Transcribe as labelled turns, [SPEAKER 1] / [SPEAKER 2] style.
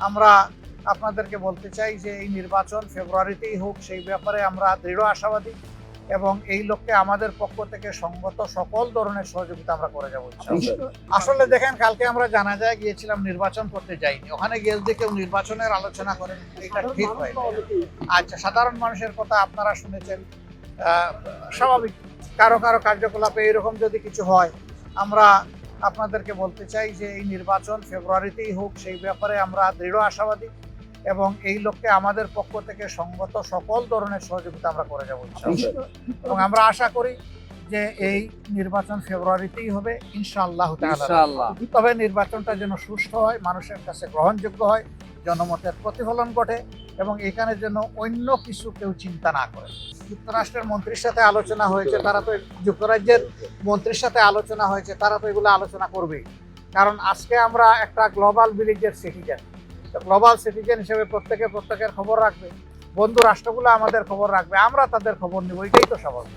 [SPEAKER 1] আমরা আপনাদেরকে বলতে চাই যে এই নির্বাচন ফেব্রুয়ারিতেই হোক, সেই ব্যাপারে আমরা দৃঢ় আশাবাদী এবং এই লক্ষ্যে আমাদের পক্ষ থেকে সঙ্গত সকল ধরনের সহযোগিতা আমরা করে যাবো। আসলে দেখেন, কালকে আমরা জানাজায় গিয়েছিলাম, নির্বাচন করতে যাইনি। ওখানে গিয়ে যে কেউ নির্বাচনের আলোচনা করেন, এটা ঠিক হয় না। আচ্ছা, সাধারণ মানুষের কথা আপনারা শুনেছেন। স্বাভাবিক কারো কারো কার্যকলাপে এরকম যদি কিছু হয়, আমরা আপনাদেরকে বলতে চাই যে এই নির্বাচন ফেব্রুয়ারিতেই হোক, সেই ব্যাপারে আমরা দৃঢ় আশাবাদী এবং এই লক্ষ্যে আমাদের পক্ষ থেকে সঙ্গত সকল ধরনের সহযোগিতা আমরা করে যাবো এবং আমরা আশা করি যে এই নির্বাচন ফেব্রুয়ারিতেই হবে ইনশাআল্লাহ তাআলা। তবে নির্বাচনটা যেন সুষ্ঠু হয়, মানুষের কাছে গ্রহণযোগ্য হয়, জনমতের প্রতিফলন ঘটে এবং এখানে যেন অন্য কিছু কেউ চিন্তা না করে। যুক্তরাষ্ট্রের মন্ত্রীর সাথে আলোচনা হয়েছে, তারা তো যুক্তরাজ্যের মন্ত্রীর সাথে আলোচনা হয়েছে, তারা তো এগুলো আলোচনা করবেই। কারণ আজকে আমরা একটা গ্লোবাল ভিলেজের সিটিজেন, গ্লোবাল সিটিজেন হিসেবে প্রত্যেকের খবর রাখবে, বন্ধু রাষ্ট্রগুলো আমাদের খবর রাখবে, আমরা তাদের খবর নিব, এটাই তো স্বাভাবিক।